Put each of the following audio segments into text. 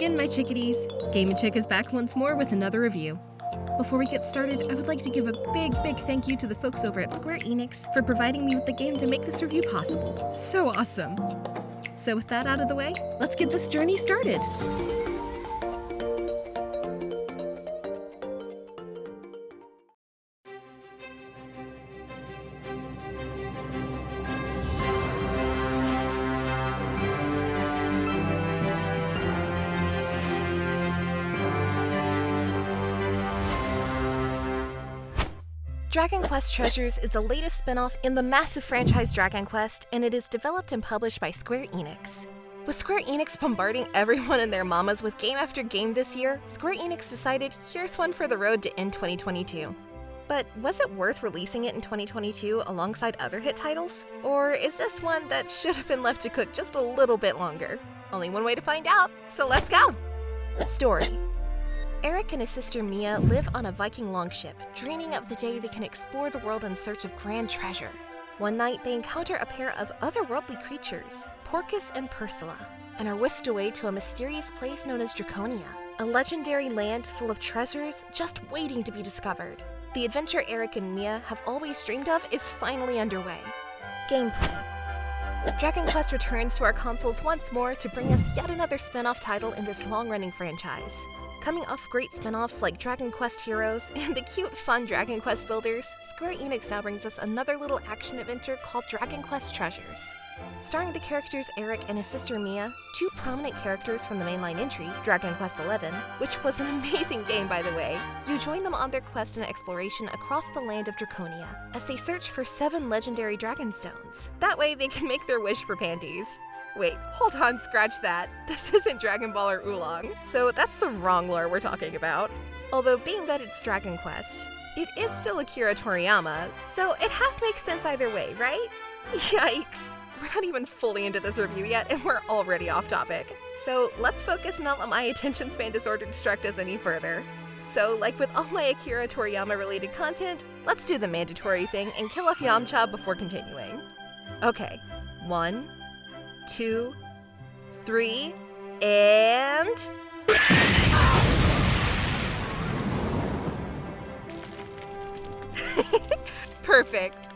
again, my chickadees. GameNChick is back once more with another review. Before we get started, I would like to give a big thank you to the folks over at Square-Enix for providing me with the game to make this review possible. So awesome! So with that out of the way, let's get this journey started! Dragon Quest Treasures is the latest spin-off in the massive franchise Dragon Quest, and it is developed and published by Square-Enix. With Square-Enix bombarding everyone and their mamas with game after game this year, Square-Enix decided, here's one for the road to end 2022. But was it worth releasing it in 2022 alongside other hit titles? Or is this one that should have been left to cook just a little bit longer? Only one way to find out, so let's go! Story. Eric and his sister Mia live on a Viking longship, dreaming of the day they can explore the world in search of grand treasure. One night, they encounter a pair of otherworldly creatures, Porcus and Persila, and are whisked away to a mysterious place known as Draconia, a legendary land full of treasures just waiting to be discovered. The adventure Eric and Mia have always dreamed of is finally underway. Gameplay. Dragon Quest returns to our consoles once more to bring us yet another spin-off title in this long-running franchise. Coming off great spin-offs like Dragon Quest Heroes and the cute, fun Dragon Quest builders, Square-Enix now brings us another little action adventure called Dragon Quest Treasures. Starring the characters Eric and his sister Mia, two prominent characters from the mainline entry, Dragon Quest XI, which was an amazing game by the way, you join them on their quest and exploration across the land of Draconia, as they search for 7 legendary dragon stones. That way they can make their wish for panties. Wait, hold on, scratch that. This isn't Dragon Ball or Oolong, so that's the wrong lore we're talking about. Although being that it's Dragon Quest, it is still Akira Toriyama, so it half makes sense either way, right? Yikes! We're not even fully into this review yet, and we're already off topic. So let's focus and not let my attention span disorder distract us any further. So, like with all my Akira Toriyama related content, let's do the mandatory thing and kill off Yamcha before continuing. Okay, 1, 2, 3, and... Perfect.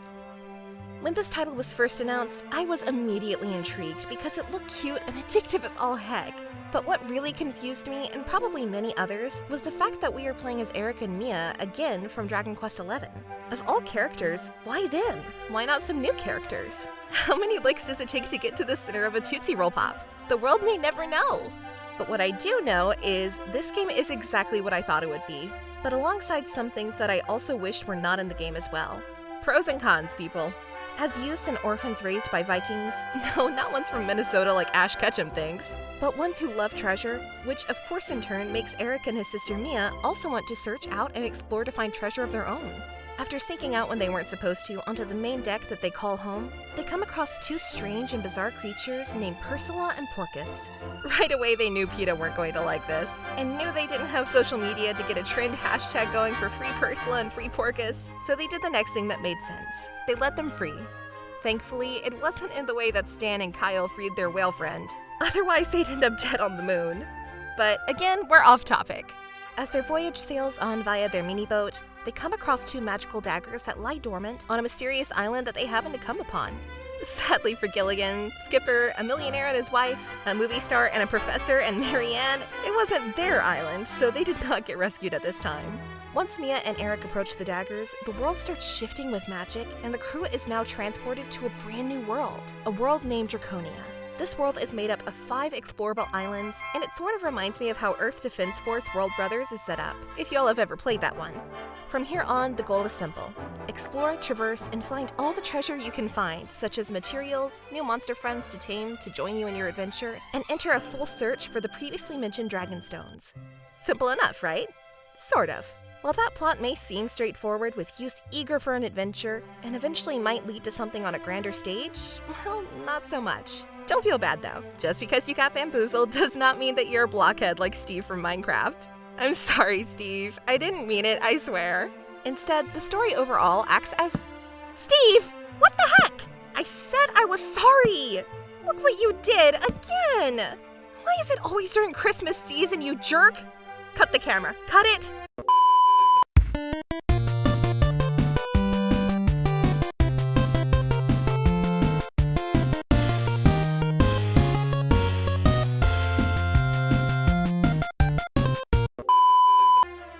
When this title was first announced, I was immediately intrigued because it looked cute and addictive as all heck. But what really confused me, and probably many others, was the fact that we are playing as Eric and Mia again from Dragon Quest XI. Of all characters, why them? Why not some new characters? How many licks does it take to get to the center of a Tootsie Roll Pop? The world may never know. But what I do know is this game is exactly what I thought it would be, but alongside some things that I also wished were not in the game as well. Pros and cons, people. As youths and orphans raised by Vikings, no, not ones from Minnesota like Ash Ketchum thinks, but ones who love treasure, which of course in turn makes Eric and his sister Mia also want to search out and explore to find treasure of their own. After sneaking out when they weren't supposed to onto the main deck that they call home, they come across 2 strange and bizarre creatures named Persila and Porcus. Right away they knew PETA weren't going to like this, and knew they didn't have social media to get a trend hashtag going for free Persila and free Porcus, so they did the next thing that made sense. They let them free. Thankfully, it wasn't in the way that Stan and Kyle freed their whale friend. Otherwise they'd end up dead on the moon. But again, we're off topic. As their voyage sails on via their mini-boat, they come across 2 magical daggers that lie dormant on a mysterious island that they happen to come upon. Sadly for Gilligan, Skipper, a millionaire and his wife, a movie star and a professor, and Marianne, it wasn't their island, so they did not get rescued at this time. Once Mia and Eric approach the daggers, the world starts shifting with magic, and the crew is now transported to a brand new world, a world named Draconia. This world is made up of 5 explorable islands, and it sort of reminds me of how Earth Defense Force World Brothers is set up, if y'all have ever played that one. From here on, the goal is simple. Explore, traverse, and find all the treasure you can find, such as materials, new monster friends to tame to join you in your adventure, and enter a full search for the previously mentioned dragon stones. Simple enough, right? Sort of. While that plot may seem straightforward with youths eager for an adventure, and eventually might lead to something on a grander stage, well, not so much. Don't feel bad though. Just because you got bamboozled does not mean that you're a blockhead like Steve from Minecraft. I'm sorry, Steve. I didn't mean it, I swear. Instead, the story overall acts as... Steve! What the heck? I said I was sorry! Look what you did, again! Why is it always during Christmas season, you jerk? Cut the camera. Cut it!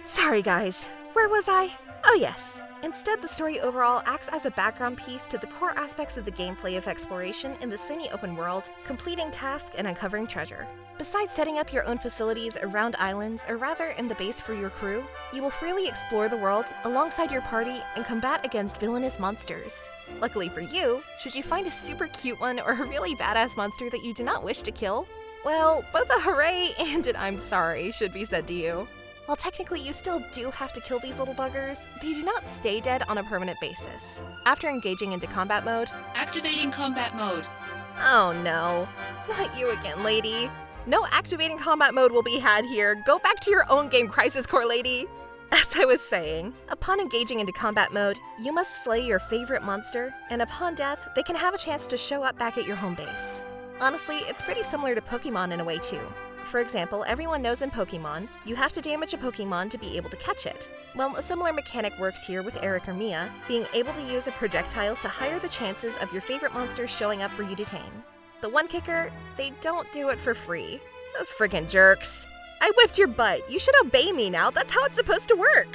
Sorry guys, where was I? Oh yes. Instead, the story overall acts as a background piece to the core aspects of the gameplay of exploration in the semi-open world, completing tasks and uncovering treasure. Besides setting up your own facilities around islands, or rather in the base for your crew, you will freely explore the world alongside your party and combat against villainous monsters. Luckily for you, should you find a super cute one or a really badass monster that you do not wish to kill, well, both a hooray and an I'm sorry should be said to you. While technically you still do have to kill these little buggers, they do not stay dead on a permanent basis. After engaging into combat mode... Activating combat mode. Oh no, not you again, lady. No activating combat mode will be had here. Go back to your own game, Crisis Core lady. As I was saying, upon engaging into combat mode, you must slay your favorite monster, and upon death, they can have a chance to show up back at your home base. Honestly, it's pretty similar to Pokemon in a way too. For example, everyone knows in Pokemon, you have to damage a Pokemon to be able to catch it. Well, a similar mechanic works here with Eric or Mia, being able to use a projectile to higher the chances of your favorite monster showing up for you to tame. The one kicker, they don't do it for free. Those freaking jerks. I whipped your butt, you should obey me now, that's how it's supposed to work.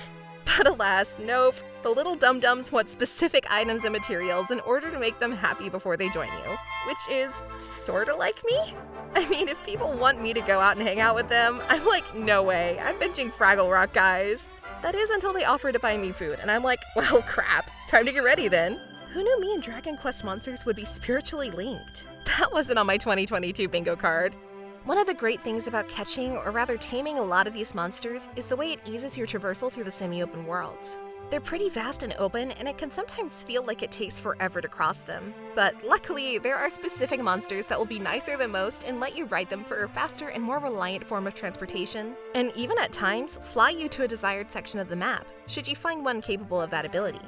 But alas, nope. The little dum-dums want specific items and materials in order to make them happy before they join you, which is sorta like me. I mean, if people want me to go out and hang out with them, I'm like, no way, I'm binging Fraggle Rock, guys. That is until they offer to buy me food, and I'm like, well, crap, time to get ready then. Who knew me and Dragon Quest monsters would be spiritually linked? That wasn't on my 2022 bingo card. One of the great things about catching, or rather taming a lot of these monsters, is the way it eases your traversal through the semi-open worlds. They're pretty vast and open, and it can sometimes feel like it takes forever to cross them. But luckily, there are specific monsters that will be nicer than most and let you ride them for a faster and more reliant form of transportation, and even at times, fly you to a desired section of the map, should you find one capable of that ability.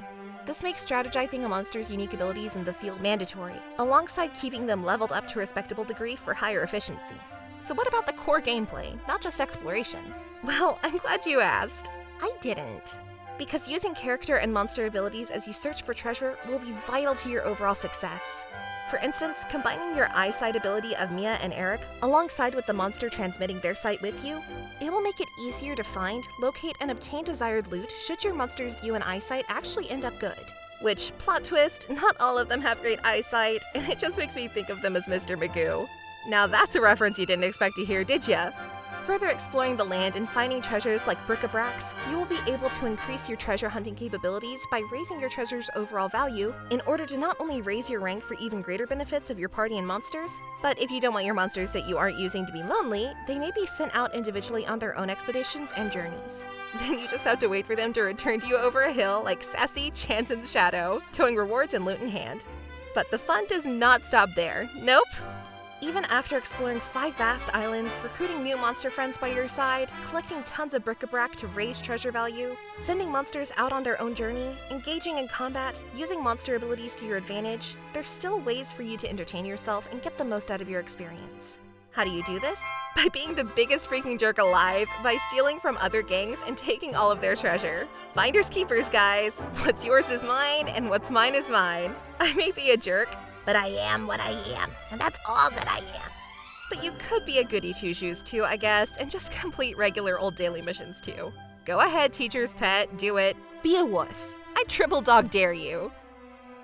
This makes strategizing a monster's unique abilities in the field mandatory, alongside keeping them leveled up to a respectable degree for higher efficiency. So what about the core gameplay, not just exploration? Well, I'm glad you asked. I didn't. Because using character and monster abilities as you search for treasure will be vital to your overall success. For instance, combining your eyesight ability of Mia and Eric alongside with the monster transmitting their sight with you, it will make it easier to find, locate, and obtain desired loot should your monster's view and eyesight actually end up good. Which, plot twist, not all of them have great eyesight, and it just makes me think of them as Mr. Magoo. Now that's a reference you didn't expect to hear, did ya? Further exploring the land and finding treasures like bric-a-bracs, you will be able to increase your treasure hunting capabilities by raising your treasure's overall value in order to not only raise your rank for even greater benefits of your party and monsters, but if you don't want your monsters that you aren't using to be lonely, they may be sent out individually on their own expeditions and journeys. Then you just have to wait for them to return to you over a hill like sassy Chanson's Shadow, towing rewards and loot in hand. But the fun does not stop there. Nope. Even after exploring 5 vast islands, recruiting new monster friends by your side, collecting tons of bric-a-brac to raise treasure value, sending monsters out on their own journey, engaging in combat, using monster abilities to your advantage, there's still ways for you to entertain yourself and get the most out of your experience. How do you do this? By being the biggest freaking jerk alive, by stealing from other gangs and taking all of their treasure. Finders keepers, guys. What's yours is mine, and what's mine is mine. I may be a jerk, but I am what I am, and that's all that I am. But you could be a goody two-shoes too, I guess, and just complete regular old daily missions too. Go ahead, teacher's pet, do it. Be a wuss. I triple dog dare you.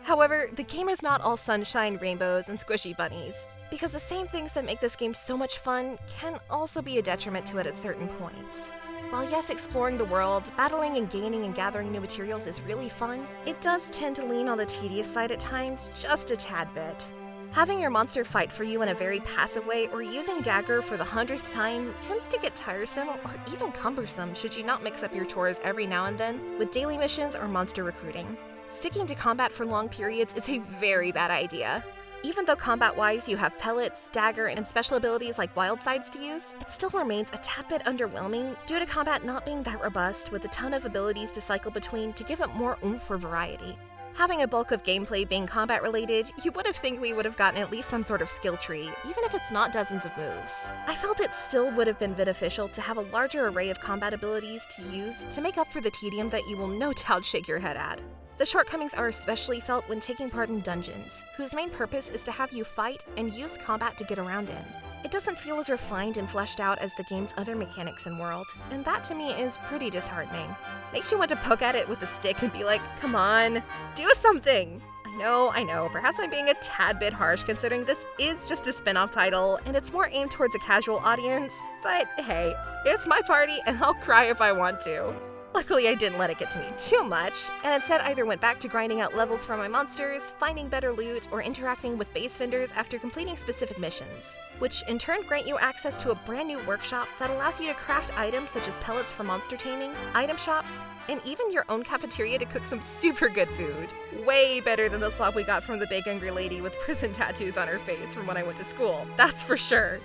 However, the game is not all sunshine, rainbows, and squishy bunnies, because the same things that make this game so much fun can also be a detriment to it at certain points. While yes, exploring the world, battling and gaining and gathering new materials is really fun, it does tend to lean on the tedious side at times, just a tad bit. Having your monster fight for you in a very passive way or using dagger for the 100th time tends to get tiresome or even cumbersome should you not mix up your chores every now and then with daily missions or monster recruiting. Sticking to combat for long periods is a very bad idea. Even though combat-wise you have pellets, dagger, and special abilities like wild sides to use, it still remains a tad bit underwhelming due to combat not being that robust with a ton of abilities to cycle between to give it more oomph for variety. Having a bulk of gameplay being combat related, you would have think we would have gotten at least some sort of skill tree, even if it's not dozens of moves. I felt it still would have been beneficial to have a larger array of combat abilities to use to make up for the tedium that you will no doubt shake your head at. The shortcomings are especially felt when taking part in dungeons, whose main purpose is to have you fight and use combat to get around in. It doesn't feel as refined and fleshed out as the game's other mechanics and world, and that to me is pretty disheartening. Makes you want to poke at it with a stick and be like, come on, do something! I know, perhaps I'm being a tad bit harsh considering this is just a spin-off title and it's more aimed towards a casual audience, but hey, it's my party and I'll cry if I want to. Luckily, I didn't let it get to me too much, and instead either went back to grinding out levels for my monsters, finding better loot, or interacting with base vendors after completing specific missions, which in turn grant you access to a brand new workshop that allows you to craft items such as pellets for monster taming, item shops, and even your own cafeteria to cook some super good food. Way better than the slop we got from the big angry lady with prison tattoos on her face from when I went to school, that's for sure.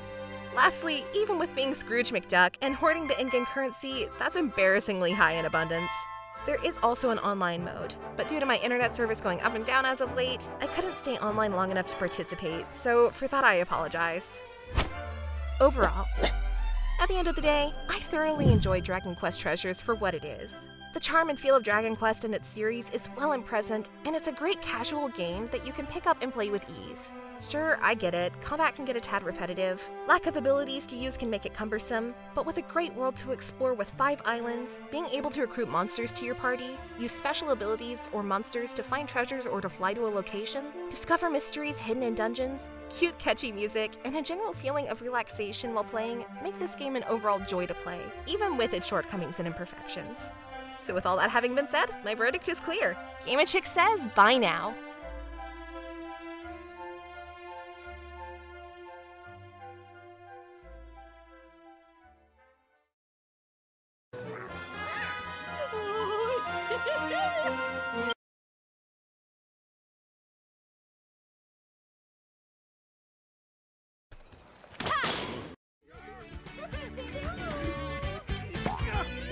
Lastly, even with being Scrooge McDuck and hoarding the in-game currency, that's embarrassingly high in abundance. There is also an online mode, but due to my internet service going up and down as of late, I couldn't stay online long enough to participate, so for that I apologize. Overall, at the end of the day, I thoroughly enjoyed Dragon Quest Treasures for what it is. The charm and feel of Dragon Quest and its series is well and present, and it's a great casual game that you can pick up and play with ease. Sure, I get it, combat can get a tad repetitive, lack of abilities to use can make it cumbersome, but with a great world to explore with 5 islands, being able to recruit monsters to your party, use special abilities or monsters to find treasures or to fly to a location, discover mysteries hidden in dungeons, cute catchy music, and a general feeling of relaxation while playing make this game an overall joy to play, even with its shortcomings and imperfections. So with all that having been said, my verdict is clear. GameNChick says bye now.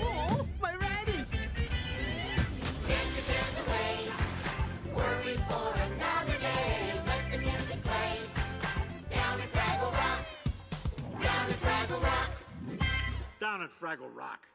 Oh, my radish! Get your cares away, worries for another day. Let the music play. Down at Fraggle Rock, down at Fraggle Rock. Down at Fraggle Rock.